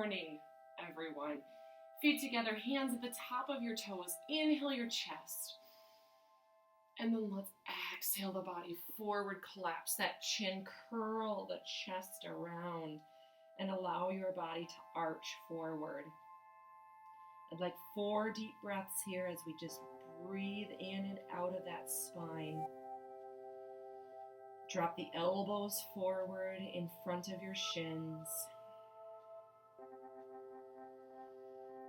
morning, everyone. Feet together, hands at the top of your toes. Inhale your chest. And then let's exhale the body forward, collapse that chin, curl the chest around, and allow your body to arch forward. I'd like 4 deep breaths here as we just breathe in and out of that spine. Drop the elbows forward in front of your shins.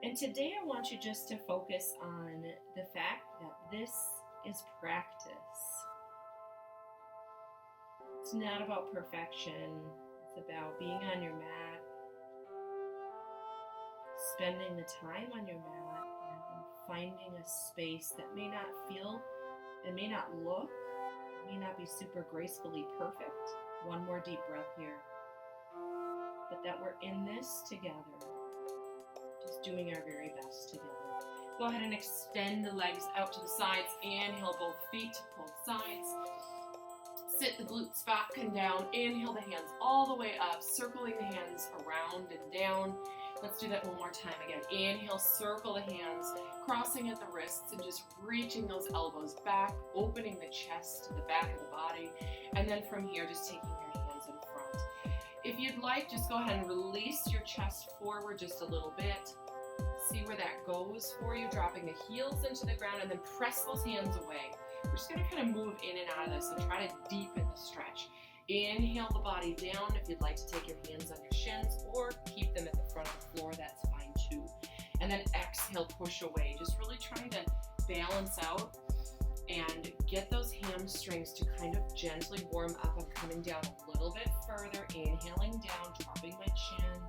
And today I want you just to focus on the fact that this is practice. It's not about perfection. It's about being on your mat, spending the time on your mat, and finding a space that may not feel and may not look, may not be super gracefully perfect. One more deep breath here. But that we're in this together, just doing our very best together. Go ahead and extend the legs out to the sides. Inhale both feet to both sides. Sit the glutes back and down. Inhale the hands all the way up, circling the hands around and down. Let's do that one more time again. Inhale, circle the hands, crossing at the wrists and just reaching those elbows back, opening the chest to the back of the body. And then from here, just taking your hands in front. If you'd like, just go ahead and release your chest forward just a little bit. See where that goes for you, dropping the heels into the ground and then press those hands away. We're just going to kind of move in and out of this and try to deepen the stretch. Inhale the body down. If you'd like to take your hands on your shins or keep them at the front of the floor, that's fine too. And then exhale, push away. Just really trying to balance out and get those hamstrings to kind of gently warm up. I'm coming down a little bit further, inhaling down, dropping my chin,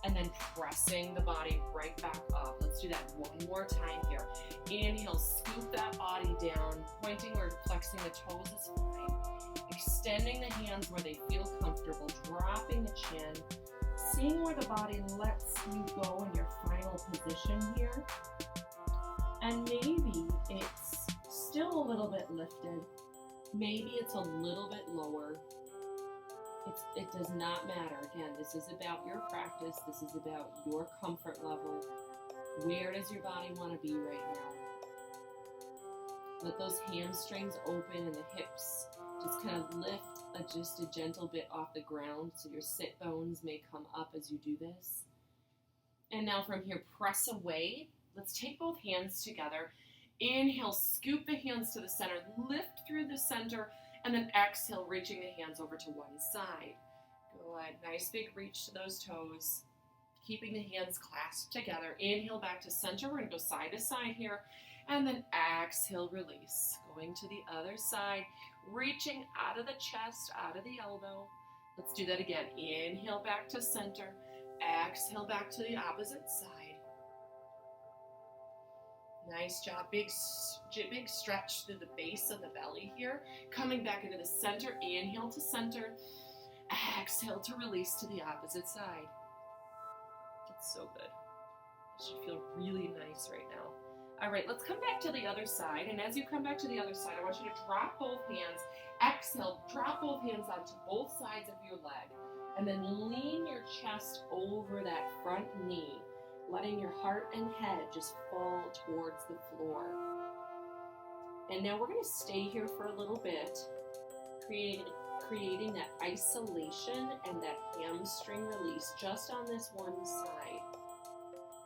and then pressing the body right back up. Let's do that one more time here. Inhale, scoop that body down, pointing or flexing the toes is fine. Extending the hands where they feel comfortable, dropping the chin, seeing where the body lets you go in your final position here. And maybe it's still a little bit lifted. Maybe it's a little bit lower. It does not matter. Again, this is about your practice. This is about your comfort level. Where does your body want to be right now? Let those hamstrings open and the hips just kind of lift just a gentle bit off the ground so your sit bones may come up as you do this. And now from here, press away. Let's take both hands together. Inhale, scoop the hands to the center, lift through the center, and then exhale, reaching the hands over to one side. Good, nice big reach to those toes. Keeping the hands clasped together. Inhale back to center. We're gonna go side to side here. And then exhale, release. Going to the other side, reaching out of the chest, out of the elbow. Let's do that again. Inhale back to center. Exhale back to the opposite side. Nice job. Big stretch through the base of the belly here. Coming back into the center. Inhale to center. Exhale to release to the opposite side. That's so good. It should feel really nice right now. All right, let's come back to the other side. And as you come back to the other side, I want you to drop both hands. Exhale, drop both hands onto both sides of your leg. And then lean your chest over that front knee, letting your heart and head just fall towards the floor. And now we're going to stay here for a little bit, creating that isolation and that hamstring release just on this one side.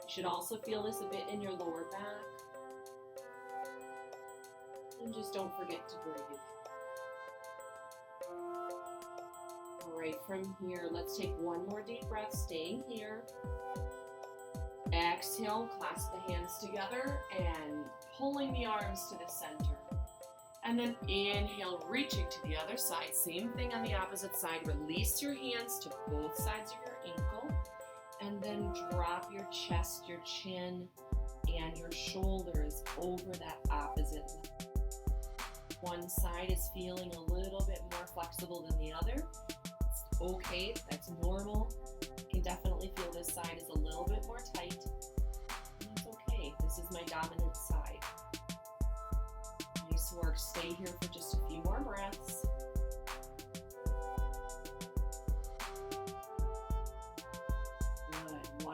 You should also feel this a bit in your lower back. And just don't forget to breathe. All right, from here, let's take one more deep breath, staying here. Exhale, clasp the hands together and pulling the arms to the center. And then inhale, reaching to the other side. Same thing on the opposite side. Release your hands to both sides of your ankle. And then drop your chest, your chin, and your shoulders over that opposite leg. One side is feeling a little bit more flexible than the other. It's okay, that's normal. You can definitely feel this side is a little bit more tight. And it's okay, this is my dominant side. Nice work, stay here for just a few more breaths. Good,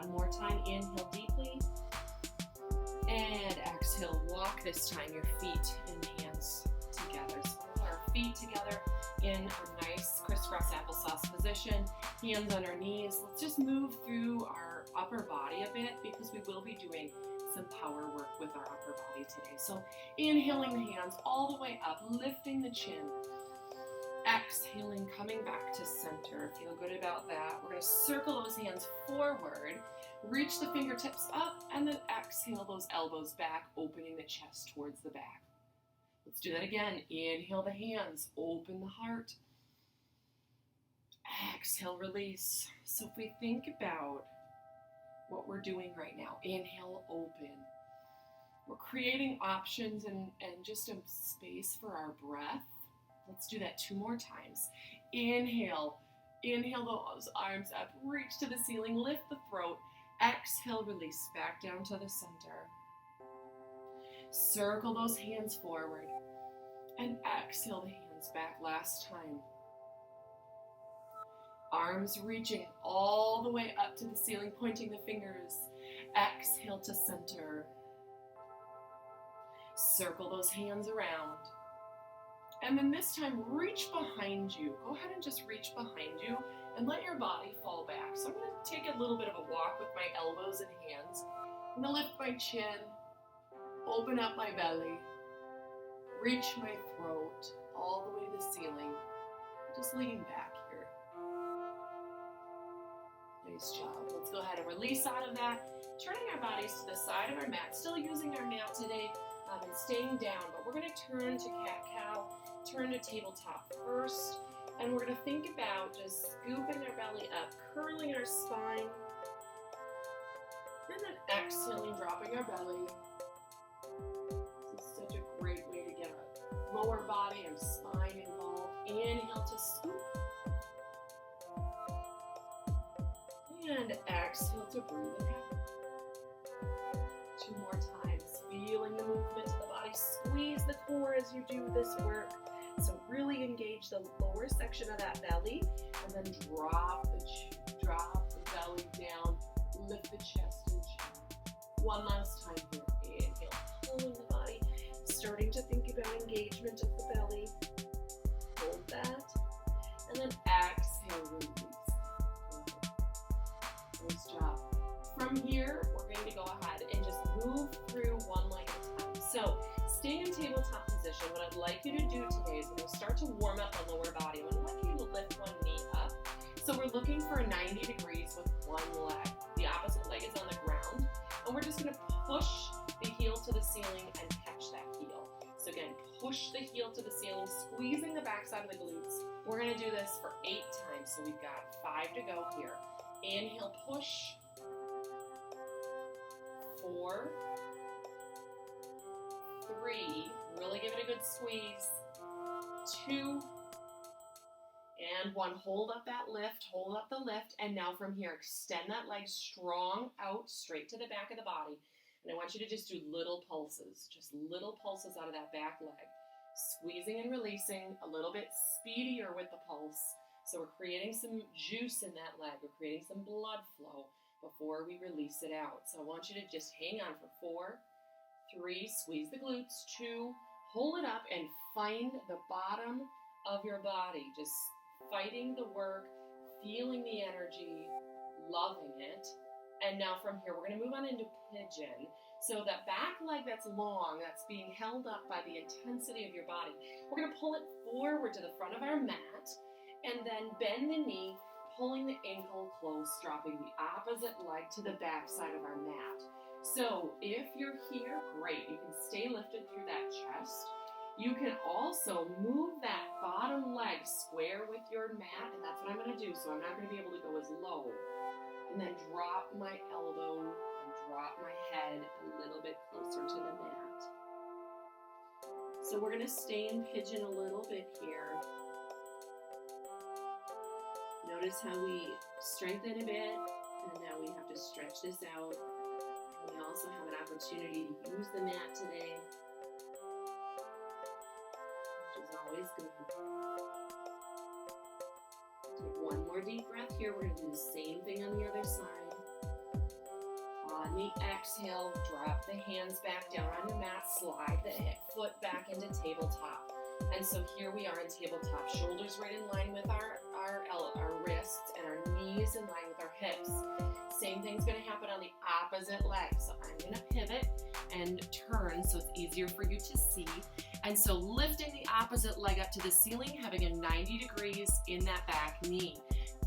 exhale, walk this time, your feet and hands together. So we'll put our feet together in a nice crisscross applesauce position, hands on our knees. Let's just move through our upper body a bit because we will be doing some power work with our upper body today. So inhaling the hands all the way up, lifting the chin. Exhaling, coming back to center. Feel good about that. We're going to circle those hands forward, reach the fingertips up, and then exhale those elbows back, opening the chest towards the back. Let's do that again. Inhale the hands, open the heart. Exhale, release. So if we think about what we're doing right now, inhale, open. We're creating options and just a space for our breath. Let's do that 2 more times. Inhale those arms up, reach to the ceiling, lift the throat. Exhale, release back down to the center. Circle those hands forward and exhale the hands back last time. Arms reaching all the way up to the ceiling, pointing the fingers. Exhale to center. Circle those hands around. And then this time, reach behind you. Go ahead and just reach behind you and let your body fall back. So I'm going to take a little bit of a walk with my elbows and hands. I'm going to lift my chin, open up my belly, reach my throat all the way to the ceiling. Just lean back here. Nice job. Let's go ahead and release out of that. Turning our bodies to the side of our mat. Still using our mat today and staying down. But we're going to turn to cat-cow, turn to tabletop first. And we're going to think about just scooping our belly up, curling our spine. And then exhaling, dropping our belly. This is such a great way to get our lower body and spine involved. Inhale to scoop. And exhale to breathe it out. 2 more times. Feeling the movement of the body. Squeeze the core as you do this work. So really engage the lower section of that belly. And then drop the belly down. Lift the chest and chin. One last time here. Inhale, pulling the body. Starting to think about engagement of the belly. Hold that. And then exhale, release. Nice job. From here, we're going to go ahead and just move through one leg at a time. So, staying in tabletop position, what I'd like you to do today is we're going to start to warm up the lower body. I'd like you to lift one knee up. So we're looking for 90 degrees with one leg. The opposite leg is on the ground. And we're just going to push the heel to the ceiling and catch that heel. So again, push the heel to the ceiling, squeezing the backside of the glutes. We're going to do this for 8 times. So we've got 5 to go here. Inhale, push. 4, 3, really give it a good squeeze. 2, and 1. Hold up that lift, hold up the lift, and now from here, extend that leg strong out, straight to the back of the body. And I want you to just do little pulses, just little pulses out of that back leg. Squeezing and releasing, a little bit speedier with the pulse. So we're creating some juice in that leg. We're creating some blood flow before we release it out. So I want you to just hang on for 4, 3, squeeze the glutes, 2, hold it up and find the bottom of your body. Just fighting the work, feeling the energy, loving it. And now from here, we're going to move on into pigeon. So that back leg that's long, that's being held up by the intensity of your body, we're going to pull it forward to the front of our mat. And then bend the knee, pulling the ankle close, dropping the opposite leg to the back side of our mat. So if you're here, great. You can stay lifted through that chest. You can also move that bottom leg square with your mat, and that's what I'm going to do. So I'm not going to be able to go as low. And then drop my elbow and drop my head a little bit closer to the mat. So we're going to stay in pigeon a little bit here. Notice how we strengthen a bit, and now we have to stretch this out. And we also have an opportunity to use the mat today, which is always good. Take one more deep breath here. We're going to do the same thing on the other side. On the exhale, drop the hands back down on your mat, slide the foot back into tabletop. And so here we are in tabletop, shoulders right in line with our wrists and our knees in line with our hips. Same thing's going to happen on the opposite leg. So I'm going to pivot and turn so it's easier for you to see. And so lifting the opposite leg up to the ceiling, having a 90 degrees in that back knee.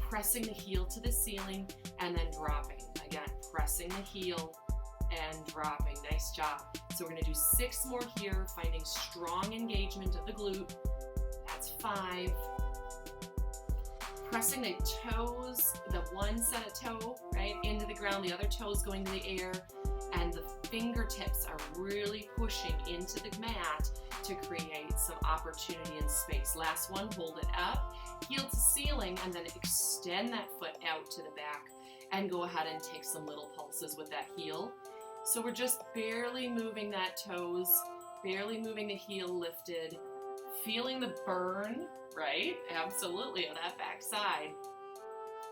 Pressing the heel to the ceiling and then dropping. Again, pressing the heel and dropping. Nice job. So we're going to do 6 more here, finding strong engagement of the glute. That's 5. Pressing the toes, the one set of toe, right, into the ground, the other toes going to the air, and the fingertips are really pushing into the mat to create some opportunity and space. Last one, hold it up, heel to ceiling, and then extend that foot out to the back and go ahead and take some little pulses with that heel. So we're just barely moving that toes, barely moving the heel lifted, feeling the burn, right? Absolutely, on that back side.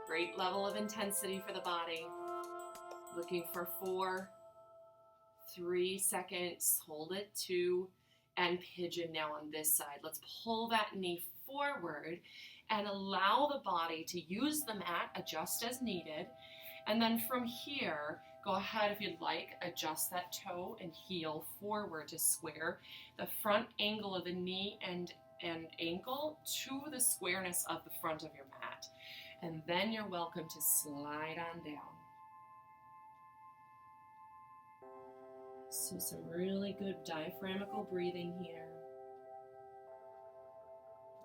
Great level of intensity for the body. Looking for 4, 3 seconds, hold it, 2, and pigeon now on this side. Let's pull that knee forward and allow the body to use the mat, adjust as needed. And then from here, go ahead if you'd like, adjust that toe and heel forward to square the front angle of the knee and ankle to the squareness of the front of your mat. And then you're welcome to slide on down. So some really good diaphragmatic breathing here.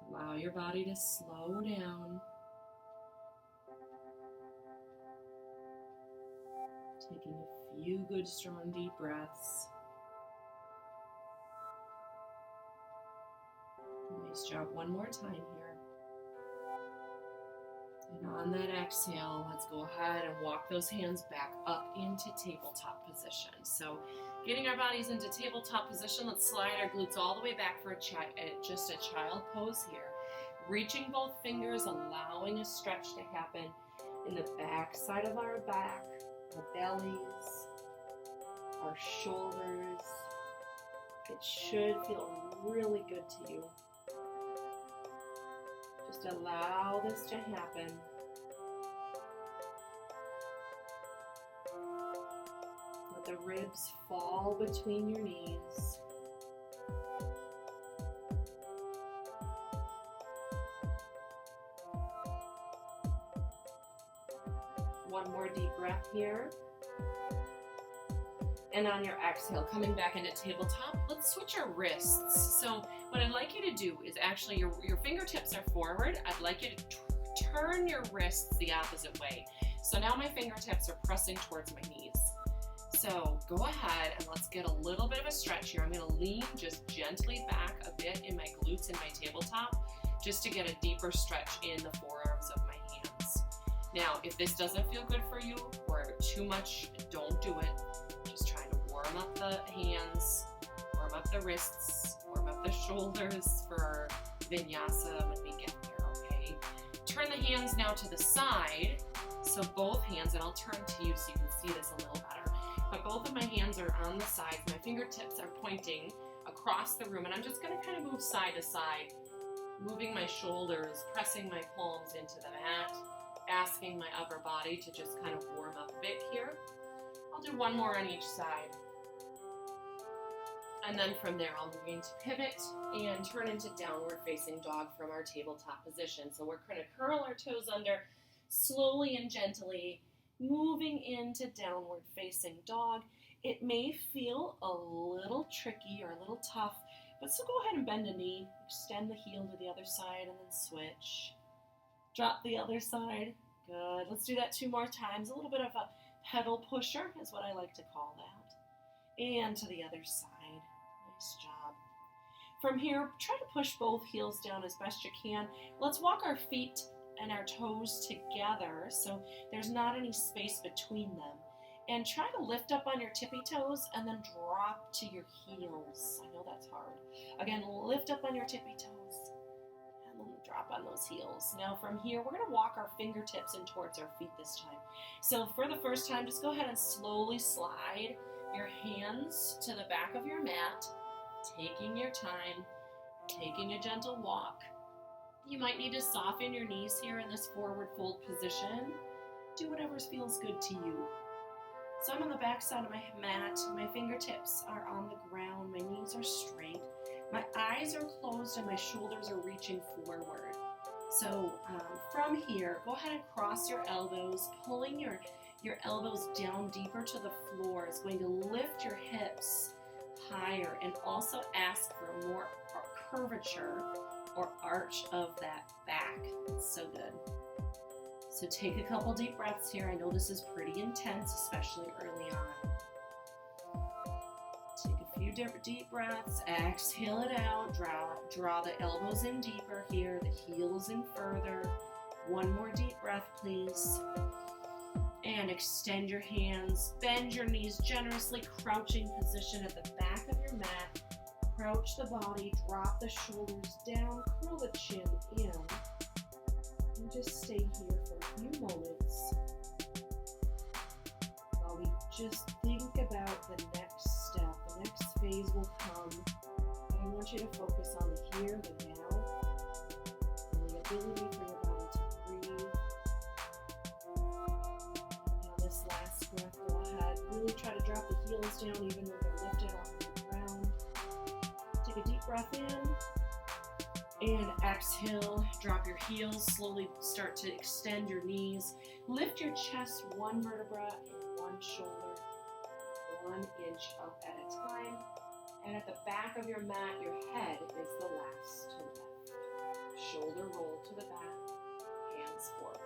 Allow your body to slow down. Taking a few good, strong, deep breaths. Nice job. One more time here. And on that exhale, let's go ahead and walk those hands back up into tabletop position. So getting our bodies into tabletop position, let's slide our glutes all the way back for just a child pose here. Reaching both fingers, allowing a stretch to happen in the back side of our back, our bellies, our shoulders. It should feel really good to you. Just allow this to happen. Let the ribs fall between your knees. One more deep breath here. And on your exhale, coming back into tabletop, let's switch our wrists. So what I'd like you to do is actually your fingertips are forward. I'd like you to turn your wrists the opposite way. So now my fingertips are pressing towards my knees. So go ahead and let's get a little bit of a stretch here. I'm going to lean just gently back a bit in my glutes and my tabletop just to get a deeper stretch in the forearms of my hands. Now, if this doesn't feel good for you or too much, don't do it. Just trying to warm up the hands, warm up the wrists, warm up the shoulders for our vinyasa when we get there, okay? Turn the hands now to the side. So both hands, and I'll turn to you so you can see this a little better. But both of my hands are on the sides. My fingertips are pointing across the room, and I'm just going to kind of move side to side, moving my shoulders, pressing my palms into the mat, asking my upper body to just kind of warm up a bit here. I'll do one more on each side. And then from there, I'm going to pivot and turn into downward facing dog from our tabletop position. So we're going to curl our toes under, slowly and gently moving into downward facing dog. It may feel a little tricky or a little tough, but so go ahead and bend a knee, extend the heel to the other side, and then switch. Drop the other side. Good. Let's do that 2 more times. A little bit of a pedal pusher is what I like to call that. And to the other side. Nice job. From here, try to push both heels down as best you can. Let's walk our feet and our toes together so there's not any space between them. And try to lift up on your tippy toes and then drop to your heels. I know that's hard. Again, lift up on your tippy toes And then drop on those heels. Now from here, we're going to walk our fingertips in towards our feet this time. So for the first time, just go ahead and slowly slide your hands to the back of your mat, taking your time, taking a gentle walk. You might need to soften your knees here in this forward fold position. Do whatever feels good to you. So I'm on the back side of my mat. My fingertips are on the ground. My knees are straight. My eyes are closed and my shoulders are reaching forward. So from here, go ahead and cross your elbows. Pulling your elbows down deeper to the floor is going to lift your hips higher and also ask for more curvature or arch of that back. It's so good. So take a couple deep breaths here. I know this is pretty intense, especially early on. Take a few deep breaths. Exhale it out. Draw the elbows in deeper here, the heels in further. One more deep breath, please. And extend your hands. Bend your knees generously, crouching position at the back of your mat. Crouch the body, drop the shoulders down, curl the chin in. And just stay here for a few moments while we just think about the next step. The next phase will come. But I want you to focus on the here, the now, and the ability for your body to breathe. Now this last breath, go ahead. Really try to drop the heels down even though they're lifted off the ground. Take a deep breath in. And exhale, drop your heels, slowly start to extend your knees. Lift your chest one vertebra and one shoulder, 1 inch up at a time. And at the back of your mat, your head is the last to lift. Shoulder roll to the back, hands forward.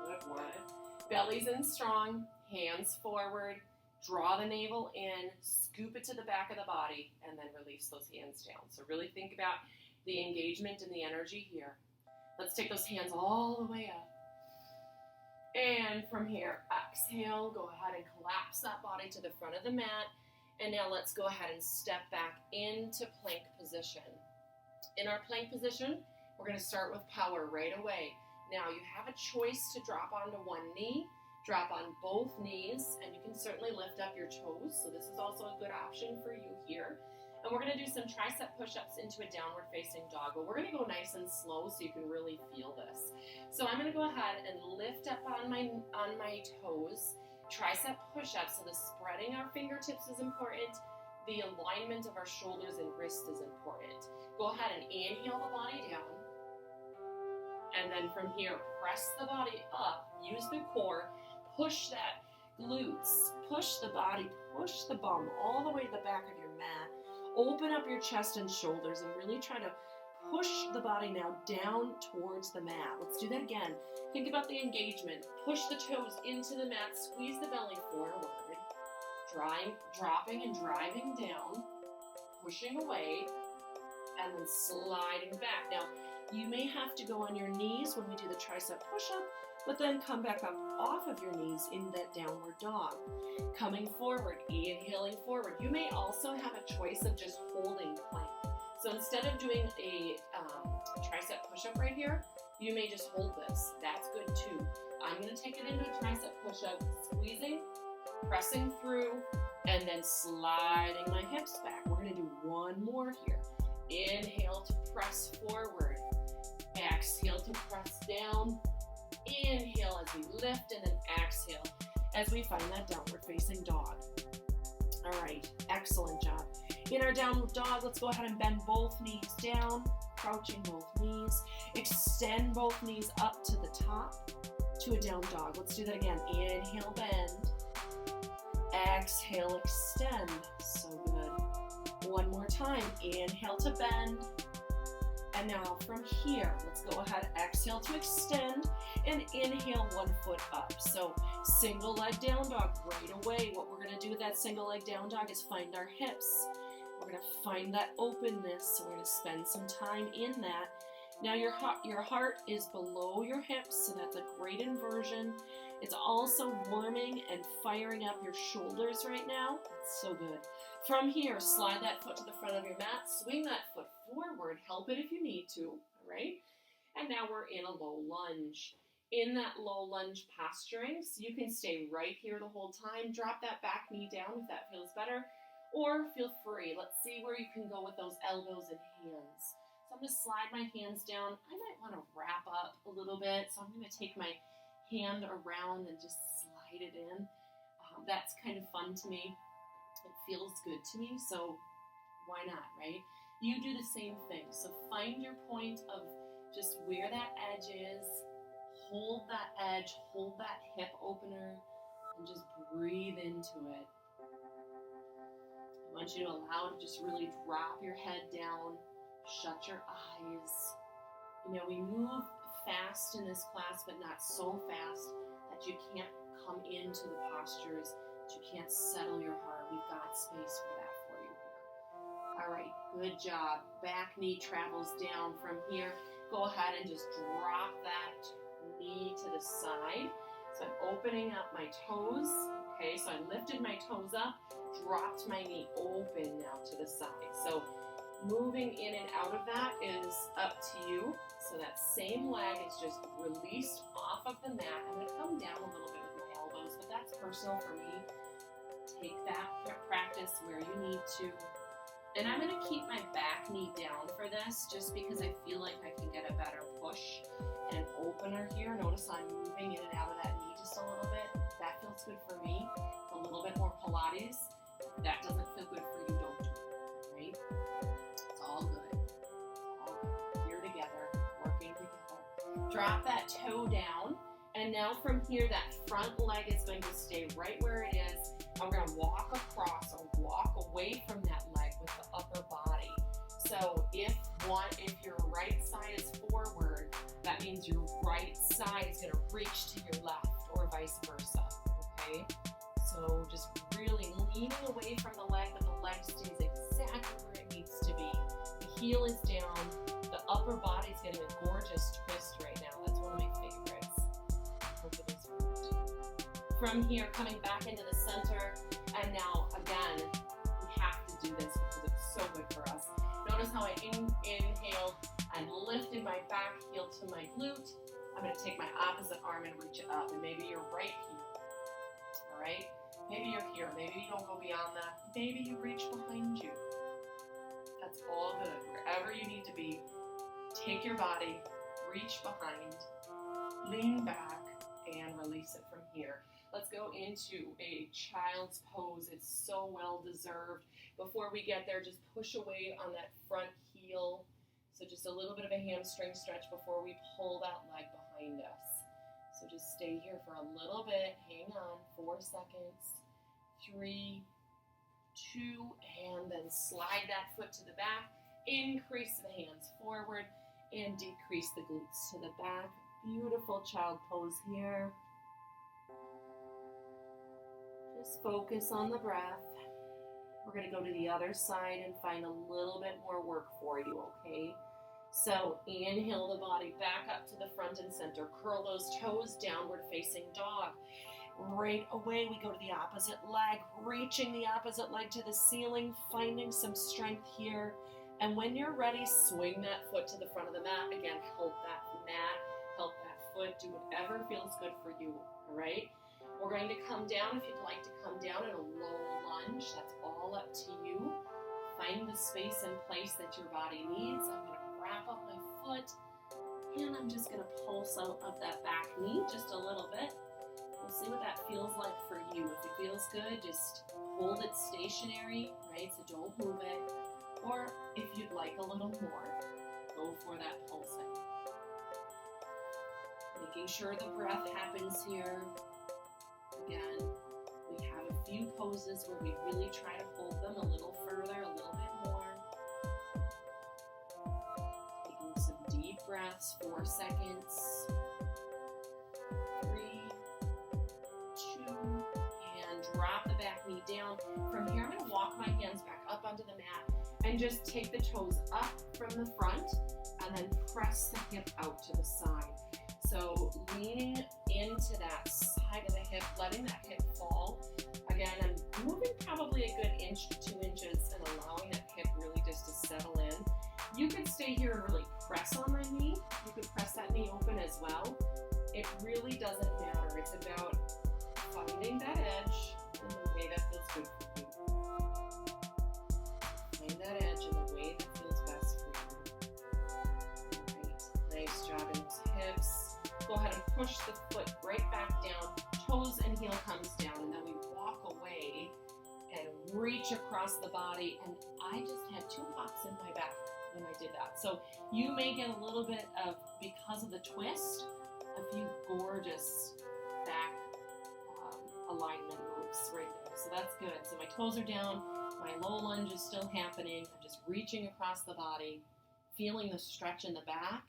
Good work. Belly's in strong, hands forward. Draw the navel in, scoop it to the back of the body, and then release those hands down. So really think about the engagement and the energy here. Let's take those hands all the way up. And from here, exhale, go ahead and collapse that body to the front of the mat. And now let's go ahead and step back into plank position. In our plank position, we're going to start with power right away. Now you have a choice to drop onto one knee, drop on both knees, and you can certainly lift up your toes. So this is also a good option for you here. And we're going to do some tricep push-ups into a downward facing dog, but we're going to go nice and slow so you can really feel this. So I'm going to go ahead and lift up on my toes, tricep push-ups. So the spreading our fingertips is important. The alignment of our shoulders and wrists is important. Go ahead and inhale the body down. And then from here, press the body up, use the core, push that glutes, push the body, push the bum all the way to the back of your mat. Open up your chest and shoulders and really try to push the body now down towards the mat. Let's do that again. Think about the engagement. Push the toes into the mat, squeeze the belly forward, dropping and driving down, pushing away, and then sliding back. Now, you may have to go on your knees when we do the tricep push-up, but then come back up off of your knees in that downward dog. Coming forward, inhaling forward. You may also have a choice of just holding plank. So instead of doing a tricep push-up right here, you may just hold this. That's good too. I'm going to take it into a tricep push-up, squeezing, pressing through, and then sliding my hips back. We're going to do one more here. Inhale to press forward. Exhale to press down. Inhale as we lift, and then exhale as we find that downward facing dog. All right, excellent job. In our downward dog, let's go ahead and bend both knees down, crouching both knees. Extend both knees up to the top to a down dog. Let's do that again. Inhale, bend. Exhale, extend. So good. One more time. Inhale to bend. And now from here, let's go ahead, exhale to extend, and inhale 1 foot up. So single leg down dog right away. What we're going to do with that single leg down dog is find our hips. We're going to find that openness, so we're going to spend some time in that. Now your heart is below your hips, so that's a great inversion. It's also warming and firing up your shoulders right now. That's so good. From here, slide that foot to the front of your mat, swing that foot forward. Help it if you need to, all right? And now we're in a low lunge. In that low lunge posturing, so you can stay right here the whole time. Drop that back knee down if that feels better, or feel free. Let's see where you can go with those elbows and hands. So I'm going to slide my hands down. I might want to wrap up a little bit, so I'm going to take my hand around and just slide it in. That's kind of fun to me. It feels good to me, so why not, right? You do the same thing. So find your point of just where that edge is. Hold that edge, hold that hip opener, and just breathe into it. I want you to allow it to just really drop your head down, shut your eyes. You know, we move fast in this class, but not so fast that you can't come into the postures, that you can't settle your heart. We've got space for that for you here. All right, good job. Back knee travels down from here. Go ahead and just drop that knee to the side. So I'm opening up my toes. Okay, so I lifted my toes up, dropped my knee open now to the side. So moving in and out of that is up to you. So that same leg is just released off of the mat. I'm going to come down a little bit with my elbows, but that's personal for me. Take that practice where you need to. And I'm going to keep my back knee down for this just because I feel like I can get a better push and opener here. Notice I'm moving in and out of that knee just a little bit. That feels good for me. It's a little bit more Pilates. If that doesn't feel good for you, don't do it, right? It's all good. It's all good. Here together, working together. Drop that toe down. And now from here, that front leg is going to stay right where it is. I'm going to walk across or walk away from that leg with the upper body. So if your right side is forward, that means your right side is going to reach to your left or vice versa, okay? So just really leaning away from the leg, but the leg stays exactly where it needs to be. The heel is down. The upper body is getting a gorgeous twist right now. That's one of my favorites. Hope it is good. From here, coming back into the center, and now again, we have to do this because it's so good for us. Notice how I inhaled and lifted my back heel to my glute. I'm going to take my opposite arm and reach it up, and maybe you're right here, all right? Maybe you're here. Maybe you don't go beyond that. Maybe you reach behind you. That's all good. Wherever you need to be, take your body, reach behind, lean back, and release it from here. Let's go into a child's pose. It's so well deserved. Before we get there, just push away on that front heel. So just a little bit of a hamstring stretch before we pull that leg behind us. So just stay here for a little bit. Hang on, 4 seconds. 3, 2, and then slide that foot to the back. Increase the hands forward and decrease the glutes to the back. Beautiful child pose here. Just focus on the breath. We're going to go to the other side and find a little bit more work for you, okay? So inhale the body back up to the front and center. Curl those toes, downward facing dog. Right away, we go to the opposite leg, reaching the opposite leg to the ceiling, finding some strength here. And when you're ready, swing that foot to the front of the mat. Again, help that mat, help that foot, do whatever feels good for you, all right? We're going to come down. If you'd like to come down in a low lunge, that's all up to you. Find the space and place that your body needs. I'm going to wrap up my foot, and I'm just going to pulse out of that back knee just a little bit. We'll see what that feels like for you. If it feels good, just hold it stationary, right? So don't move it. Or if you'd like a little more, go for that pulsing. Making sure the breath happens here. Again, we have a few poses where we really try to hold them a little further, a little bit more. Taking some deep breaths, 4 seconds. 3, 2, and drop the back knee down. From here, I'm going to walk my hands back up onto the mat and just take the toes up from the front and then press the hip out to the side. So leaning into that side of the hip, letting that hip fall. Again, I'm moving probably a good inch to 2 inches and allowing that hip really just to settle in. You stay here and really press on my knee. You could press that knee open as well. It really doesn't matter. It's about finding that edge in the way that feels good for you. Find that edge in the way that feels best for you. Great. Nice job in those hips. Go ahead and push the foot right back down. Toes and heel comes down, and then we walk away and reach across the body. And I just had 2 pops in my back when I did that. So you may get a little bit of, because of the twist, a few gorgeous back alignment moves right there. So that's good. So my toes are down, my low lunge is still happening. I'm just reaching across the body, feeling the stretch in the back.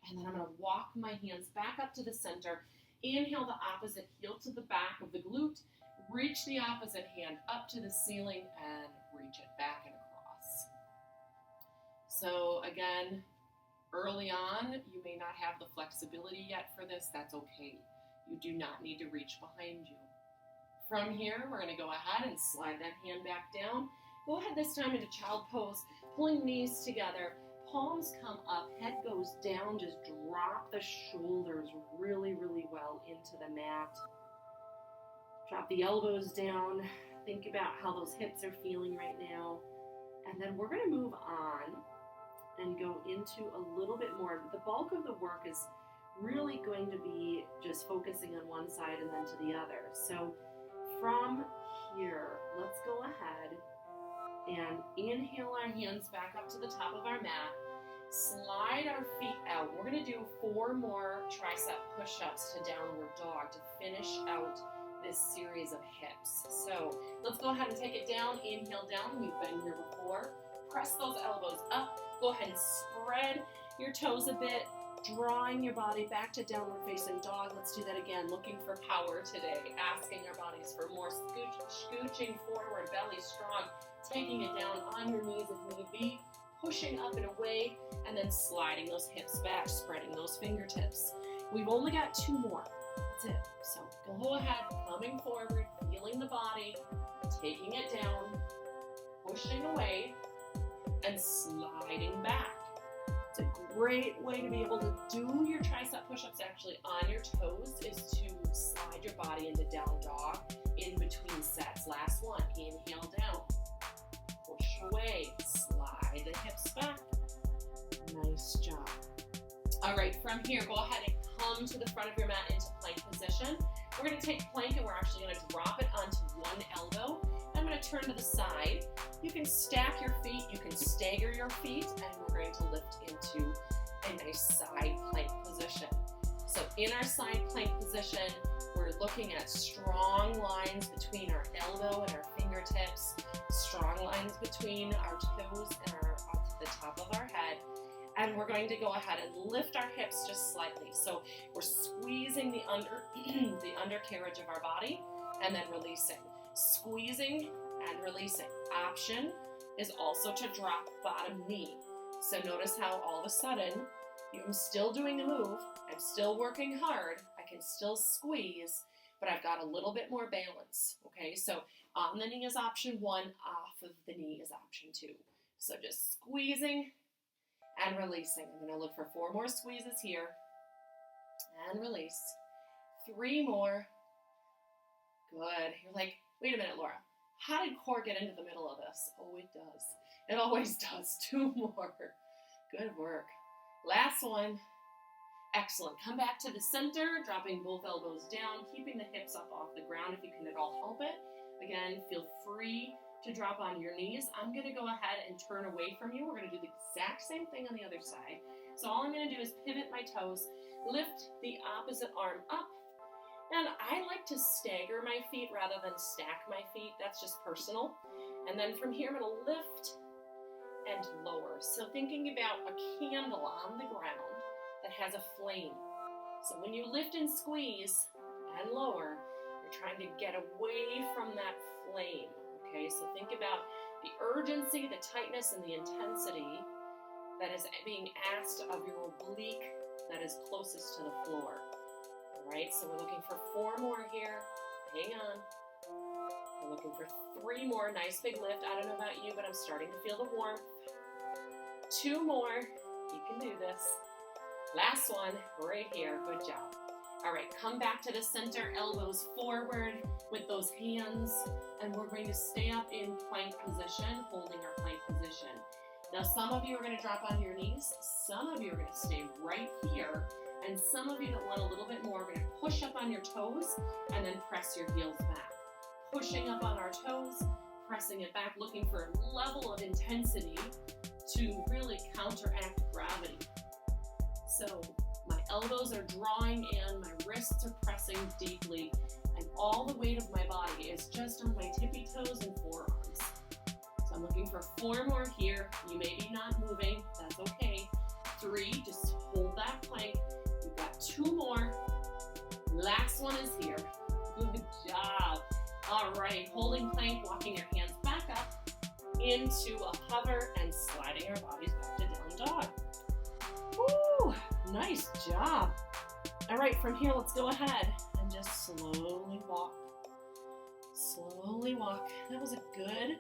And then I'm going to walk my hands back up to the center. Inhale the opposite heel to the back of the glute. Reach the opposite hand up to the ceiling and reach it back and across. So again, early on, you may not have the flexibility yet for this. That's okay. You do not need to reach behind you. From here, we're going to go ahead and slide that hand back down. Go ahead this time into child pose, pulling knees together. Palms come up, head goes down. Just drop the shoulders really, really well into the mat. Drop the elbows down. Think about how those hips are feeling right now. And then we're going to move on and go into a little bit more. The bulk of the work is really going to be just focusing on one side and then to the other. So from here, let's go ahead and inhale our hands back up to the top of our mat. Slide our feet out. We're going to do 4 more tricep push-ups to downward dog to finish out this series of hips. So let's go ahead and take it down. Inhale down. We've been here before. Press those elbows up. Go ahead and spread your toes a bit, drawing your body back to downward facing dog. Let's do that again. Looking for power today. Asking our bodies for more scooching forward, belly strong. Taking it down on your knees if need be. Pushing up and away, and then sliding those hips back, spreading those fingertips. We've only got 2 more. That's it. So go ahead, coming forward, feeling the body, taking it down, pushing away, and sliding back. It's a great way to be able to do your tricep push-ups actually on your toes is to slide your body into down dog in between sets. Last one, inhale down, push away, slide the hips back. Nice job. All right, from here, go ahead and come to the front of your mat into plank position. We're going to take plank and we're actually going to drop it onto one elbow. I'm going to turn to the side. You can stack your feet, you can stagger your feet, and we're going to lift into a nice side plank position. So in our side plank position, we're looking at strong lines between our elbow and our fingertips, strong lines between our toes and up to the top of our head. And we're going to go ahead and lift our hips just slightly. So we're squeezing the undercarriage of our body and then releasing. Squeezing and releasing. Option is also to drop bottom knee. So notice how all of a sudden, I'm still doing the move, I'm still working hard, I can still squeeze, but I've got a little bit more balance, okay? So on the knee is option 1, off of the knee is option 2. So just squeezing and releasing. I'm gonna look for 4 more squeezes here, and release. 3 more. Good. You're like, wait a minute, Laura, how did core get into the middle of this? Oh, it does. It always does. 2 more. Good work. Last one. Excellent. Come back to the center, dropping both elbows down, keeping the hips up off the ground if you can at all help it. Again, feel free to drop on your knees. I'm going to go ahead and turn away from you. We're going to do the exact same thing on the other side. So all I'm going to do is pivot my toes, lift the opposite arm up, and I like to stagger my feet rather than stack my feet. That's just personal. And then from here, I'm going to lift and lower. So thinking about a candle on the ground that has a flame. So when you lift and squeeze and lower, you're trying to get away from that flame. Okay, so think about the urgency, the tightness, and the intensity that is being asked of your oblique that is closest to the floor. All right, so we're looking for 4 more here. Hang on. We're looking for 3 more. Nice big lift. I don't know about you, but I'm starting to feel the warmth. 2 more. You can do this. Last one, right here. Good job. All right, come back to the center, elbows forward with those hands, and we're going to stay up in plank position, holding our plank position. Now, some of you are going to drop onto your knees. Some of you are going to stay right here. And some of you that want a little bit more are going to push up on your toes and then press your heels back. Pushing up on our toes, pressing it back, looking for a level of intensity to really counteract gravity. So my elbows are drawing in, my wrists are pressing deeply, and all the weight of my body is just on my tippy toes and forearms. So I'm looking for 4 more here. You may be not moving, that's okay. 3, just hold that plank. You've got 2 more. Last one is here. Good job. All right, holding plank, walking your hands back up into a hover and sliding our bodies back to down dog. Woo, nice job. All right, from here, let's go ahead and just slowly walk. Slowly walk. That was a good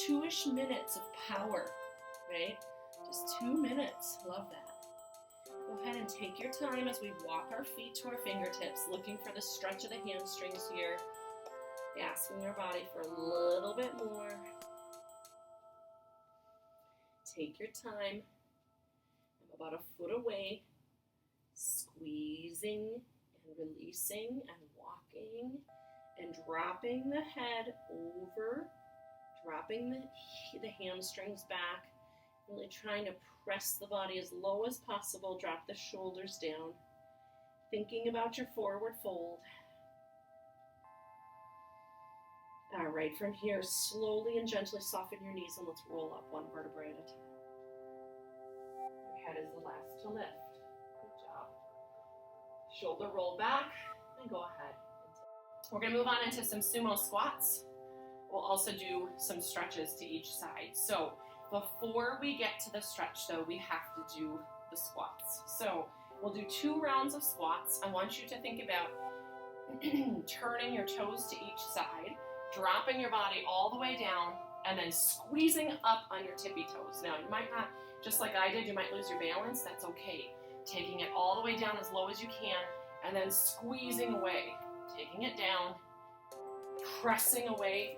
2-ish minutes of power, right? Just 2 minutes. Love that. Go ahead and take your time as we walk our feet to our fingertips, looking for the stretch of the hamstrings here. Asking our body for a little bit more. Take your time. I'm about a foot away. Squeezing and releasing and walking and dropping the head over, dropping the hamstrings back, really trying to press the body as low as possible, drop the shoulders down, thinking about your forward fold. All right, from here, slowly and gently soften your knees and let's roll up 1 vertebrae at a time. Your head is the last to lift. Good job. Shoulder roll back and go ahead. We're going to move on into some sumo squats. We'll also do some stretches to each side. So before we get to the stretch though, we have to do the squats. So we'll do 2 rounds of squats. I want you to think about turning your toes to each side, dropping your body all the way down, and then squeezing up on your tippy toes. Now you might not, just like I did, you might lose your balance. That's okay. Taking it all the way down as low as you can, and then squeezing away. Taking it down, pressing away,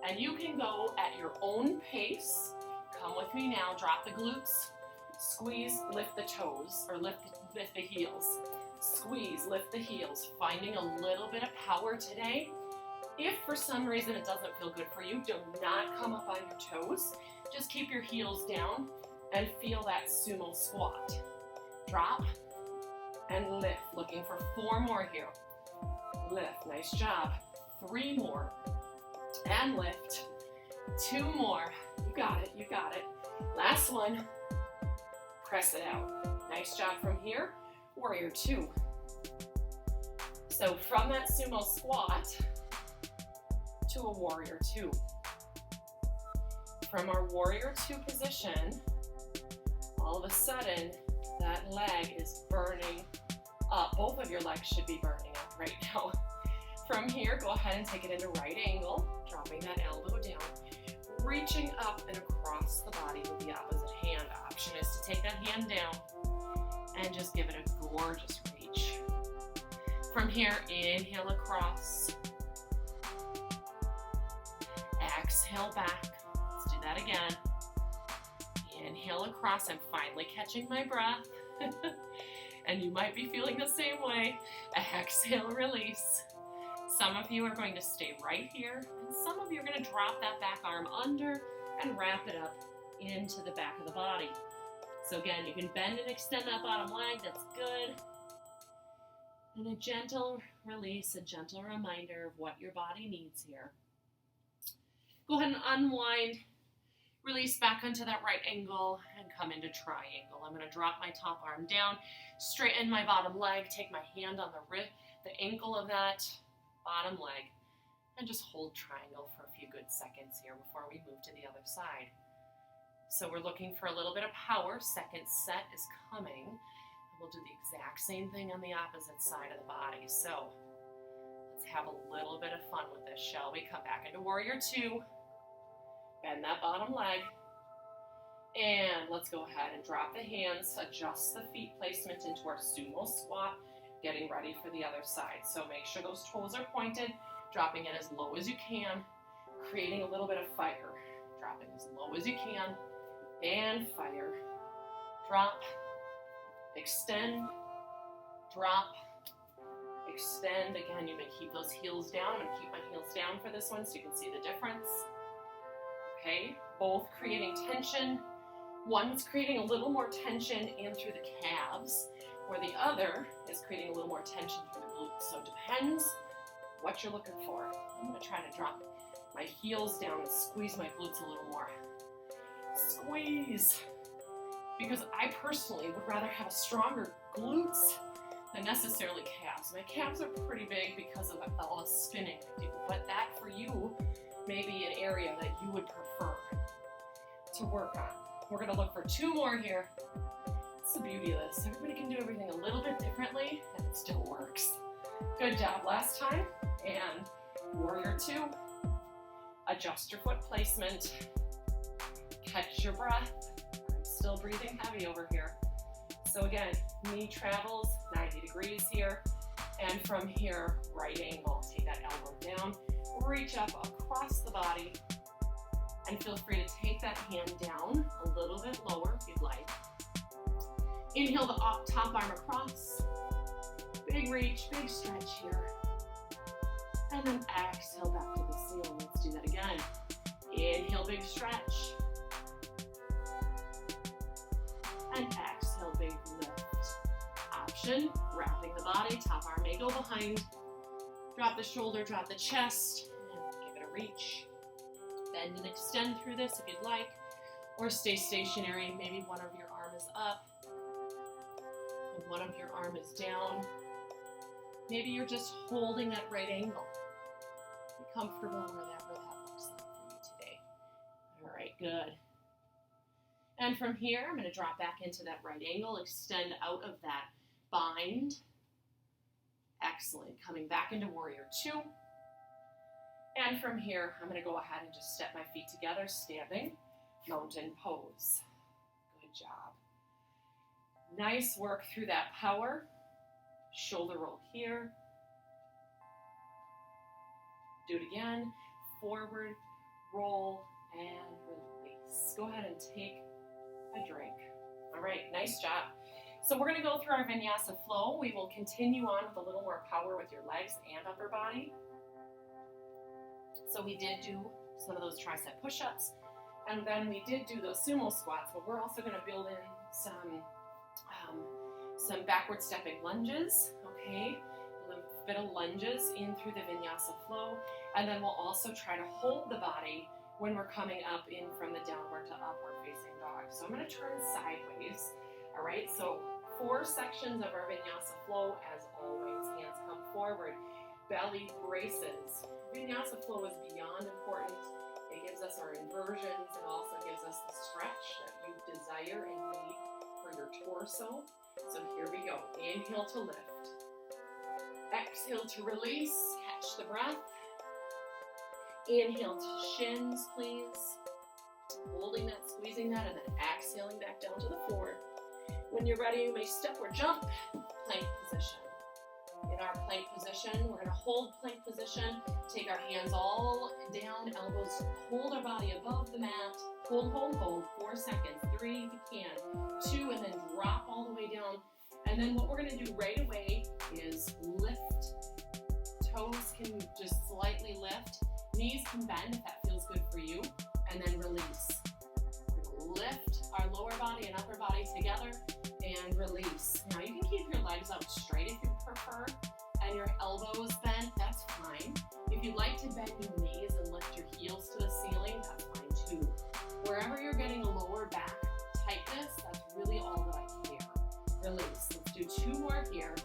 and you can go at your own pace. Come with me now, drop the glutes, squeeze, lift the toes, or lift the heels. Squeeze, lift the heels, finding a little bit of power today. If for some reason it doesn't feel good for you, do not come up on your toes. Just keep your heels down and feel that sumo squat. Drop and lift, looking for 4 more here. Lift, nice job. 3 more, and lift. 2 more, you got it, you got it. Last one, press it out. Nice job from here, warrior 2. So from that sumo squat to a warrior 2. From our warrior 2 position, all of a sudden, that leg is burning up. Both of your legs should be burning up right now. From here, go ahead and take it into right angle, dropping that elbow down, reaching up and across the body with the opposite hand. Option is to take that hand down and just give it a gorgeous reach. From here, inhale across. Exhale back. Let's do that again. Inhale across. I'm finally catching my breath. And you might be feeling the same way. Exhale, release. Some of you are going to stay right here, and some of you are going to drop that back arm under and wrap it up into the back of the body. So again, you can bend and extend that bottom leg, that's good. And a gentle release, a gentle reminder of what your body needs here. Go ahead and unwind, release back onto that right angle, and come into triangle. I'm going to drop my top arm down, straighten my bottom leg, take my hand on the ankle of that bottom leg, and just hold triangle for a few good seconds here before we move to the other side. So we're looking for a little bit of power. Second set is coming. We'll do the exact same thing on the opposite side of the body. So let's have a little bit of fun with this, shall we? Come back into warrior 2. Bend that bottom leg. And let's go ahead and drop the hands, adjust the feet placement into our sumo squat, getting ready for the other side. So make sure those toes are pointed, dropping it as low as you can, creating a little bit of fire. Dropping as low as you can, and fire. Drop, extend, drop, extend. Again, you may keep those heels down. I'm gonna keep my heels down for this one so you can see the difference. Okay, both creating tension. One's creating a little more tension in through the calves, where the other is creating a little more tension through the glutes. So it depends what you're looking for. I'm gonna try to drop my heels down and squeeze my glutes a little more. Squeeze. Because I personally would rather have a stronger glutes than necessarily calves. My calves are pretty big because of all the spinning I do, but that for you may be an area that you would prefer to work on. We're gonna look for 2 more here. That's the beauty of this. Everybody can do everything a little bit differently and it still works. Good job last time. And warrior 2. Adjust your foot placement. Catch your breath. I'm still breathing heavy over here. So again, knee travels 90 degrees here. And from here, right angle. Take that elbow down. Reach up across the body. And feel free to take that hand down a little bit lower if you'd like. Inhale the top arm across. Big reach, big stretch here. And then exhale back to the ceiling. Let's do that again. Inhale, big stretch. And exhale, big lift. Option, wrapping the body, top arm may go behind. Drop the shoulder, drop the chest, and give it a reach. Bend and extend through this if you'd like, or stay stationary. Maybe one of your arm is up, and one of your arm is down. Maybe you're just holding that right angle. Be comfortable where that looks like for you today. All right, good. And from here, I'm going to drop back into that right angle, extend out of that bind. Excellent. Coming back into warrior 2. And from here, I'm going to go ahead and just step my feet together, standing mountain pose. Good job. Nice work through that power. Shoulder roll here. Do it again. Forward, roll, and release. Go ahead and take a drink. All right, nice job. So we're going to go through our vinyasa flow. We will continue on with a little more power with your legs and upper body. So we did do some of those tricep push-ups, and then we did do those sumo squats, but we're also going to build in some backward stepping lunges, okay? A little bit of lunges in through the vinyasa flow, and then we'll also try to hold the body when we're coming up in from the downward to upward facing dog. So I'm going to turn sideways, all right? So 4 sections of our vinyasa flow, as always. Hands come forward, belly braces. Vinyasa flow is beyond important. It gives us our inversions. It also gives us the stretch that you desire and need for your torso. So here we go. Inhale to lift. Exhale to release. Catch the breath. Inhale to shins, please. Holding that, squeezing that, and then exhaling back down to the floor. When you're ready, you may step or jump. Plank position. In our plank position, we're going to hold plank position. Take our hands all down, elbows, hold our body above the mat. Hold, hold, hold. 4 seconds. 3 if you can. 2, and then drop all the way down. And then what we're going to do right away is lift. Toes can just slightly lift. Knees can bend if that feels good for you. And then release. Lift our lower body and upper body together and release. Now you can keep your legs out straight if you prefer, and your elbows bent, that's fine. If you'd like to bend your knees and lift your heels to the ceiling, that's fine too. Wherever you're getting a lower back tightness, that's really all that I care. Release. Let's do 2 more here.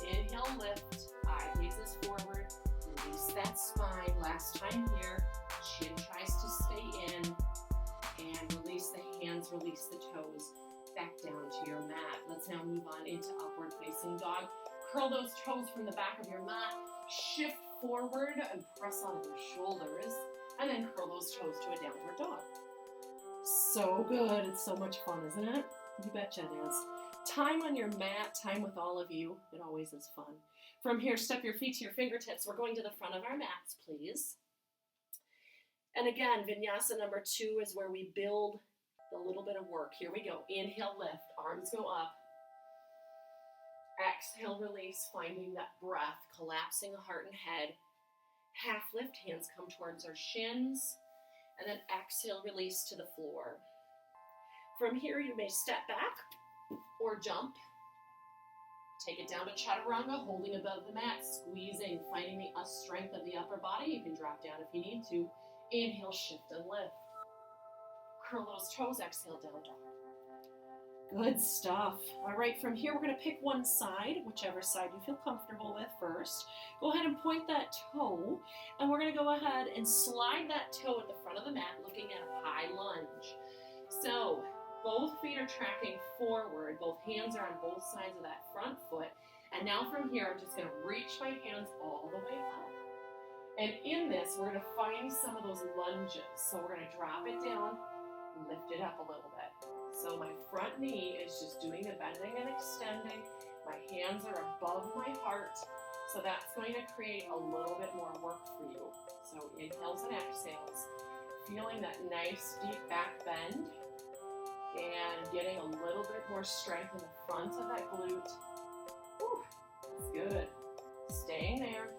Inhale, lift. Eye gazes forward. Release that spine. Last time here. Chin tries to stay in. And release the hands, release the toes. Back down to your mat. Let's now move on into upward facing dog. Curl those toes from the back of your mat. Shift forward and press onto your shoulders. And then curl those toes to a downward dog. So good. It's so much fun, isn't it? You betcha it is. Time on your mat, time with all of you. It always is fun. From here, step your feet to your fingertips. We're going to the front of our mats, please. And again, vinyasa number 2 is where we build a little bit of work. Here we go. Inhale, lift. Arms go up. Exhale, release, finding that breath, collapsing the heart and head. Half lift, hands come towards our shins. And then exhale, release to the floor. From here, you may step back or jump. Take it down to chaturanga, holding above the mat, squeezing, finding the strength of the upper body. You can drop down if you need to. Inhale, shift and lift. Curl those toes, exhale, down dog. Good stuff. All right, from here, we're going to pick one side, whichever side you feel comfortable with first. Go ahead and point that toe, and we're going to go ahead and slide that toe at the front of the mat, looking at a high lunge. So, both feet are tracking forward. Both hands are on both sides of that front foot. And now from here, I'm just going to reach my hands all the way up. And in this, we're going to find some of those lunges. So we're going to drop it down, lift it up a little bit. So my front knee is just doing the bending and extending. My hands are above my heart. So that's going to create a little bit more work for you. So inhales and exhales. Feeling that nice deep back bend. And getting a little bit more strength in the front of that glute. Whew, that's good. Staying there.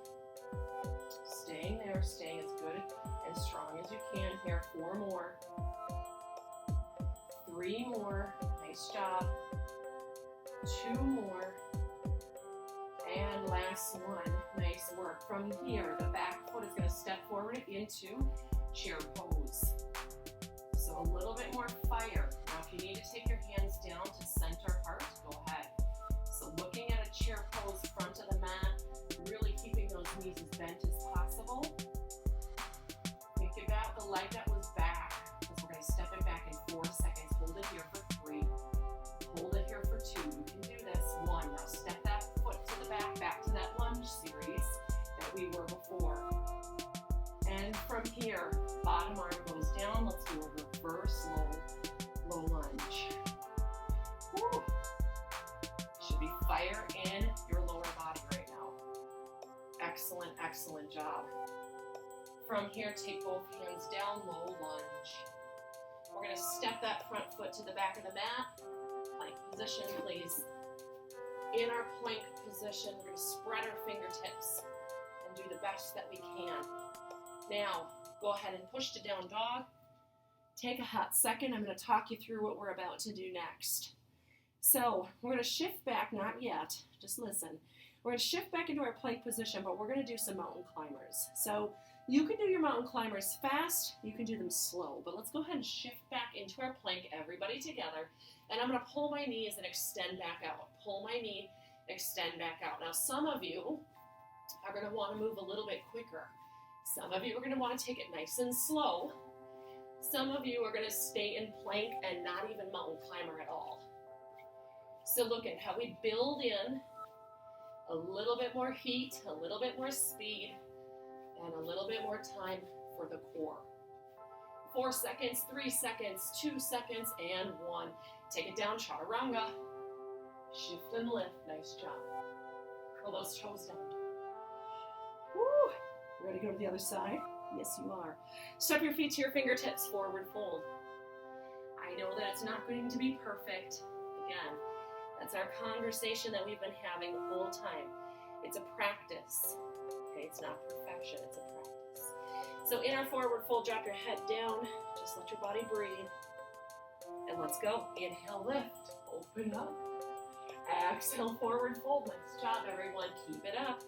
Staying there. Staying as good and strong as you can here. 4 more. 3 more. Nice job. 2 more. And last one. Nice work. From here, the back foot is going to step forward into chair pose. So a little bit more fire. Now if you need to take your hands down to center heart, go ahead. So looking at a chair pose, front of the mat, really keeping those knees as bent as possible. Think about the leg that was back, because we're going to step it back in 4 seconds. Hold it here for 3. Hold it here for 2. You can do this. 1. Now step that foot to the back to that lunge series that we were before. And from here, bottom arm goes down. Let's do a reverse low lunge. Woo. Should be fire in your lower body right now. Excellent, excellent job. From here, take both hands down, low lunge. We're going to step that front foot to the back of the mat. Plank position, please. In our plank position, we're going to spread our fingertips and do the best that we can. Now, go ahead and push to down dog. Take a hot second. I'm going to talk you through what we're about to do next. So, we're going to shift back, not yet, just listen. We're going to shift back into our plank position, but we're going to do some mountain climbers. So, you can do your mountain climbers fast, you can do them slow, but let's go ahead and shift back into our plank, everybody together. And I'm going to pull my knees and extend back out. Pull my knee, extend back out. Now, some of you are going to want to move a little bit quicker. Some of you are going to want to take it nice and slow. Some of you are going to stay in plank and not even mountain climber at all. So look at how we build in a little bit more heat, a little bit more speed, and a little bit more time for the core. 4 seconds, 3 seconds, 2 seconds, and 1. Take it down, chaturanga. Shift and lift, nice job. Curl those toes down. Woo! Ready to go to the other side? Yes, you are. Step your feet to your fingertips, forward fold. I know that it's not going to be perfect. Again, that's our conversation that we've been having the whole time. It's a practice. Okay, it's not perfection, it's a practice. So in our forward fold, drop your head down. Just let your body breathe. And let's go. Inhale, lift. Open up. Exhale, forward fold. Nice job, everyone. Keep it up.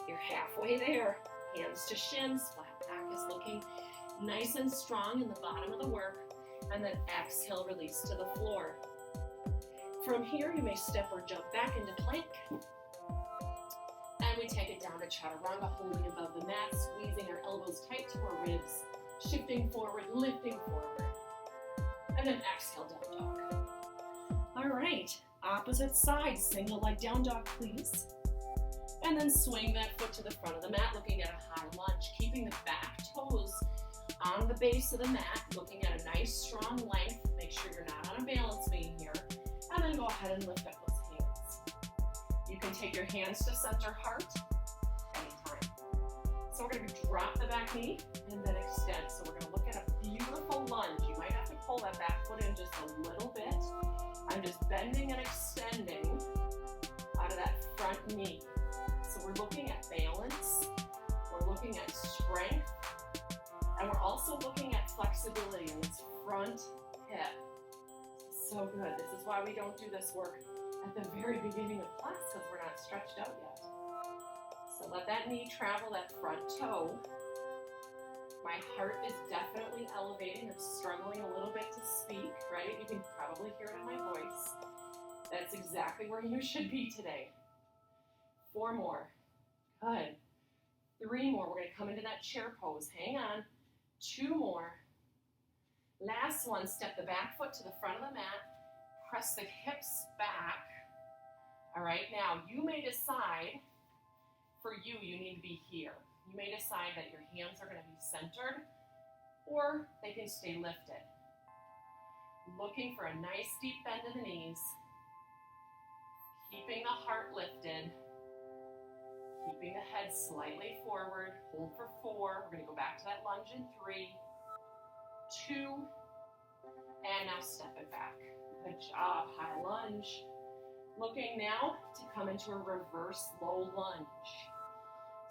You're halfway there. Hands to shins. Flat back is looking nice and strong in the bottom of the work. And then exhale, release to the floor. From here, you may step or jump back into plank. And we take it down to chaturanga, holding above the mat, squeezing our elbows tight to our ribs, shifting forward, lifting forward. And then exhale, down dog. All right, opposite side, single leg down dog, please. And then swing that foot to the front of the mat, looking at a high lunge, keeping the back toes on the base of the mat, looking at a nice nice strong length. Make sure you're not on a balance beam here. And then go ahead and lift up those hands. You can take your hands to center heart anytime. So we're going to drop the back knee and then extend. So we're going to look at a beautiful lunge. You might have to pull that back foot in just a little bit. I'm just bending and extending out of that front knee. So we're looking at balance. We're looking at strength. And we're also looking at flexibility in this front hip. So good. This is why we don't do this work at the very beginning of class, because we're not stretched out yet. So let that knee travel that front toe. My heart is definitely elevating. I'm struggling a little bit to speak, right? You can probably hear it in my voice. That's exactly where you should be today. 4 more. Good. 3 more. We're going to come into that chair pose. Hang on. 2 more. Last one. Step the back foot to the front of the mat. Press the hips back. All right. Now, you may decide, for you, you need to be here. You may decide that your hands are going to be centered, or they can stay lifted. Looking for a nice deep bend in the knees. Keeping the heart lifted. Keeping the head slightly forward. Hold for 4. We're going to go back to that lunge in 3, 2, and now step it back. Good job. High lunge. Looking now to come into a reverse low lunge.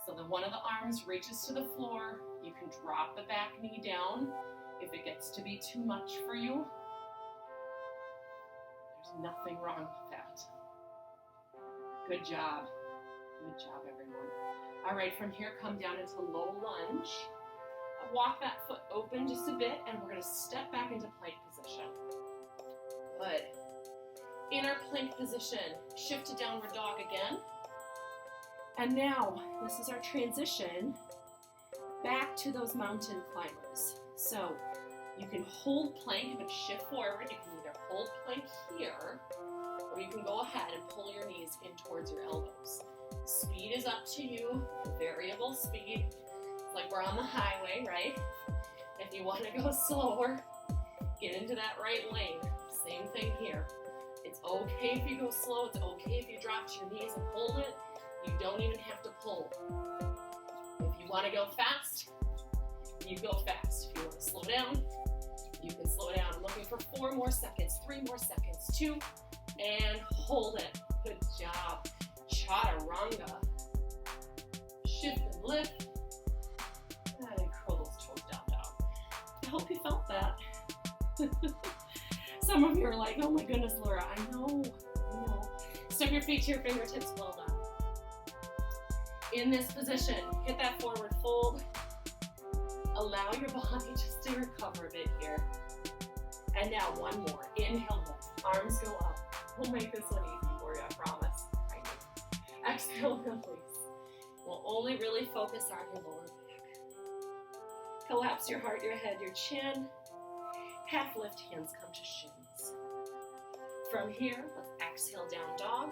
So that one of the arms reaches to the floor. You can drop the back knee down if it gets to be too much for you. There's nothing wrong with that. Good job. Good job, everyone. All right, from here, come down into low lunge. Walk that foot open just a bit, and we're going to step back into plank position. Good. Inner plank position. Shift to downward dog again. And now, this is our transition back to those mountain climbers. So, you can hold plank and shift forward. You can either hold plank here, or you can go ahead and pull your knees in towards your elbows. Speed is up to you, variable speed. It's like we're on the highway, right? If you want to go slower, get into that right lane. Same thing here. It's okay if you go slow. It's okay if you drop to your knees and hold it. You don't even have to pull. If you want to go fast, you go fast. If you want to slow down, you can slow down. I'm looking for 4 more seconds, 3 more seconds, 2, and hold it. Good job. Chaturanga. Shift and lift. And curl those toes down, dog. I hope you felt that. Some of you are like, oh my goodness, Laura, I know. Step your feet to your fingertips, well done. In this position, hit that forward fold. Allow your body just to recover a bit here. And now 1 more. Inhale, lift. Arms go up. We'll make this one easy for you, I promise. Exhale, release. We'll only really focus on your lower back. Collapse your heart, your head, your chin. Half lift, hands come to shins. From here, let's exhale, down dog.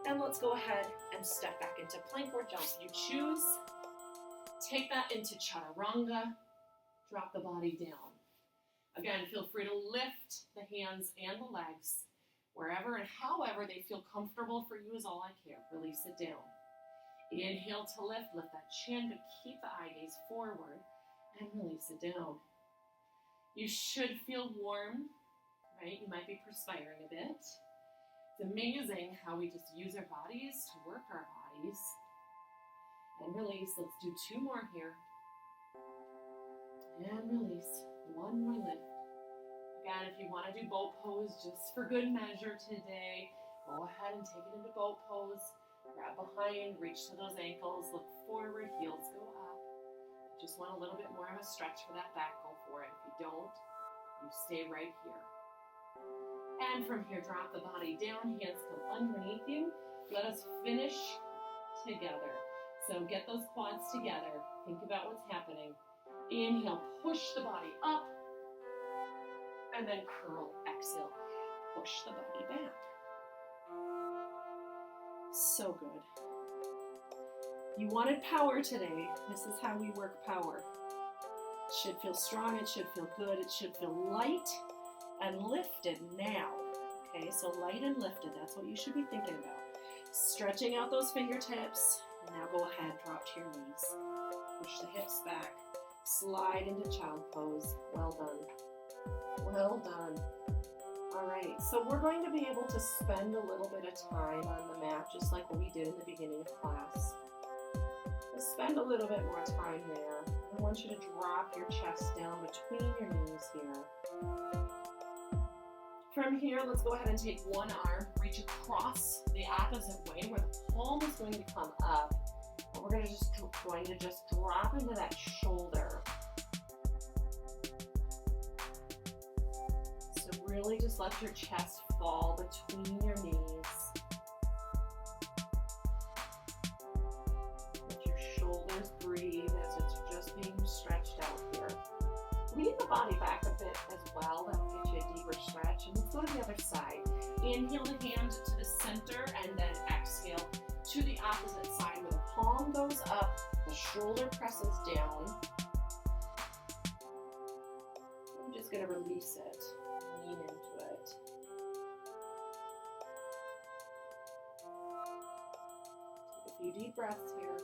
And let's go ahead and step back into plank or jump. You choose. Take that into chaturanga. Drop the body down. Again, feel free to lift the hands and the legs wherever and however they feel comfortable for you is all I care. Release it down. Inhale to lift that chin, but keep the eye gaze forward and release it down. You should feel warm, right? You might be perspiring a bit. It's amazing how we just use our bodies to work our bodies. And release. Let's do 2 more here. And release. 1 more lift. Again, if you want to do boat pose just for good measure today, go ahead and take it into boat pose. Grab behind, reach to those ankles, look forward, heels go up. If you just want a little bit more of a stretch for that back, go for it. If you don't, you stay right here. And from here, drop the body down, hands come underneath you. Let us finish together. So get those quads together. Think about what's happening. Inhale, push the body up. And then curl, exhale, push the body back. So good. You wanted power today. This is how we work power. It should feel strong, it should feel good, it should feel light and lifted now. Okay, so light and lifted, that's what you should be thinking about. Stretching out those fingertips, and now go ahead, drop to your knees. Push the hips back, slide into child pose. Well done. Well done. All right, so we're going to be able to spend a little bit of time on the mat, just like what we did in the beginning of class. Let's spend a little bit more time there. I want you to drop your chest down between your knees here. From here, let's go ahead and take one arm, reach across the opposite way where the palm is going to come up. And we're going to just drop into that shoulder. So really just let your chest fall between your knees. Let your shoulders breathe as it's just being stretched out here. Lean the body back a bit as well. That'll get you a deeper stretch. And let's go to the other side. Inhale the hand to the center and then exhale to the opposite side where the palm goes up, the shoulder presses down. I'm just going to release it, lean into it. Take a few deep breaths here.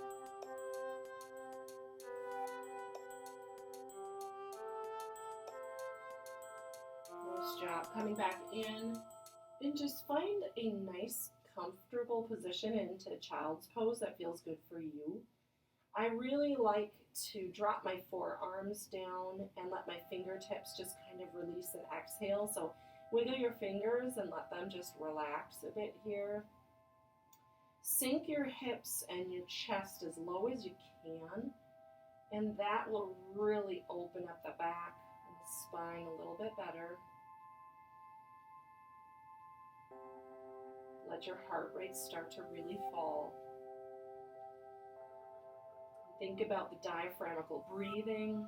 Nice job. Coming back in, and just find a nice, comfortable position into child's pose that feels good for you. I really like to drop my forearms down and let my fingertips just kind of release and exhale. So wiggle your fingers and let them just relax a bit here. Sink your hips and your chest as low as you can, and that will really open up the back and the spine a little bit better. Let your heart rate start to really fall. Think about the diaphragmatic breathing.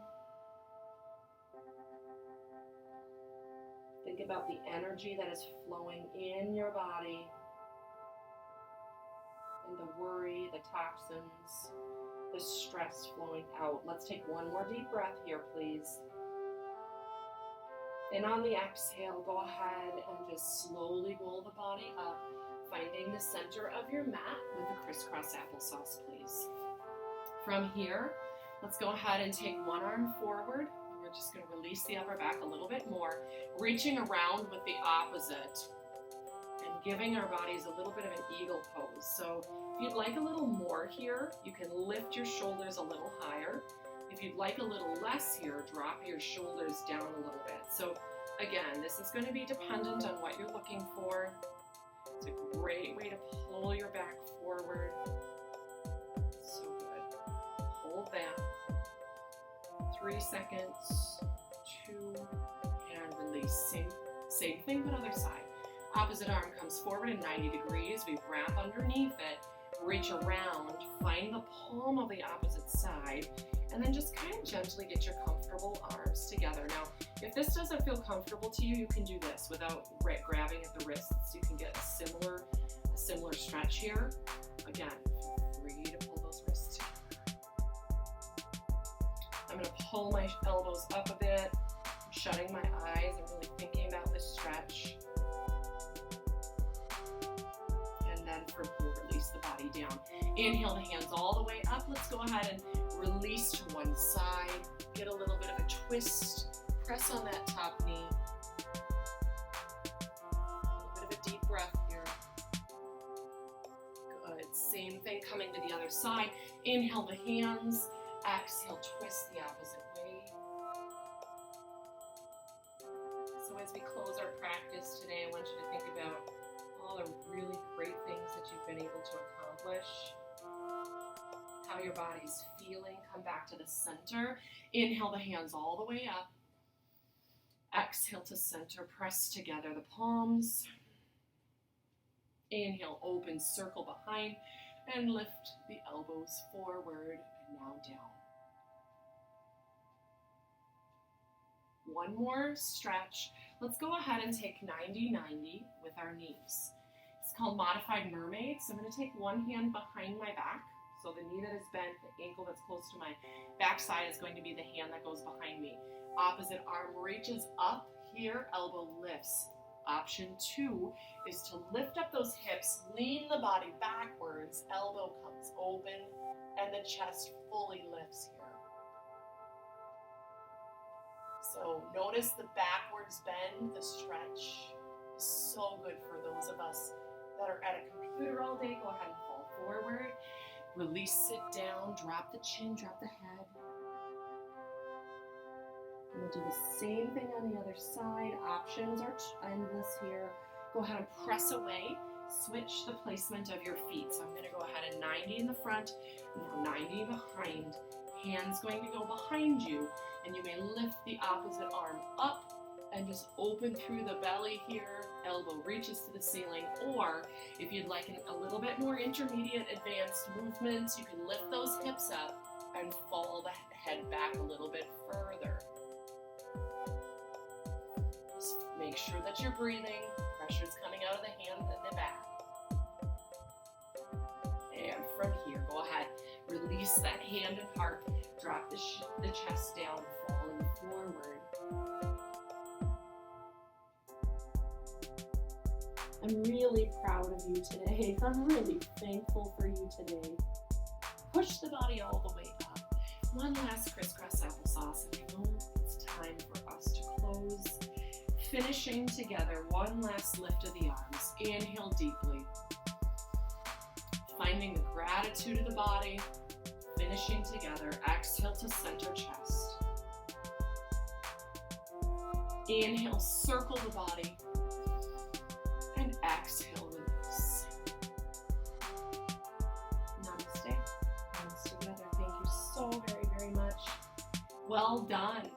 Think about the energy that is flowing in your body and the worry, the toxins, the stress flowing out. Let's take one more deep breath here, please. And on the exhale, go ahead and just slowly roll the body up, finding the center of your mat with the crisscross applesauce, please. From here, let's go ahead and take one arm forward. We're just going to release the upper back a little bit more, reaching around with the opposite and giving our bodies a little bit of an eagle pose. So if you'd like a little more here, you can lift your shoulders a little higher. If you'd like a little less here, drop your shoulders down a little bit. So again, this is going to be dependent on what you're looking for. It's a great way to pull your back forward. So good. Hold that. 3 seconds. 2, and release. Same thing, but other side. Opposite arm comes forward in 90 degrees. We wrap underneath it, reach around, find the palm of the opposite side, and then just kind of gently get your comfortable arms together. Now, if this doesn't feel comfortable to you, you can do this without grabbing at the wrists. You can get a similar stretch here. Again, feel free to pull those wrists together. I'm going to pull my elbows up a bit, shutting my eyes and really thinking about this stretch. And then from here, release the body down. Inhale the hands all the way up. Let's go ahead and release to one side. Get a little bit of a twist. Press on that top knee. A little bit of a deep breath here. Good. Same thing coming to the other side. Inhale the hands. Exhale, twist the opposite way. So as we close our practice today, I want you to think about all the really great things that you've been able to accomplish. How your body's feeling. Come back to the center. Inhale the hands all the way up. Exhale to center. Press together the palms. Inhale, open circle behind, and lift the elbows forward and now down. One more stretch. Let's go ahead and take 90-90 with our knees. It's called Modified Mermaid. So I'm going to take one hand behind my back. So the knee that is bent, the ankle that's close to my backside is going to be the hand that goes behind me. Opposite arm reaches up here, elbow lifts. Option 2 is to lift up those hips, lean the body backwards, elbow comes open, and the chest fully lifts here. So notice the backwards bend, the stretch is so good for those of us that are at a computer all day. Go ahead and fall forward. Release, sit down, drop the chin, drop the head. And we'll do the same thing on the other side. Options are endless here. Go ahead and press away. Switch the placement of your feet. So I'm going to go ahead and 90 in the front, now 90 behind. Hands going to go behind you, and you may lift the opposite arm up and just open through the belly here. Elbow reaches to the ceiling, or if you'd like a little bit more intermediate advanced movements, you can lift those hips up and fall the head back a little bit further. Just make sure that you're breathing. Pressure's coming out of the hands and the back. And from here, go ahead. Release that hand and heart. Drop the chest down, falling forward. I'm really proud of you today. I'm really thankful for you today. Push the body all the way up. One last crisscross applesauce, and I know it's time for us to close. Finishing together, one last lift of the arms. Inhale deeply. Finding the gratitude of the body. Finishing together. Exhale to center chest. Inhale, circle the body. And exhale, release. Namaste. Hands together. Thank you so very, very much. Well done.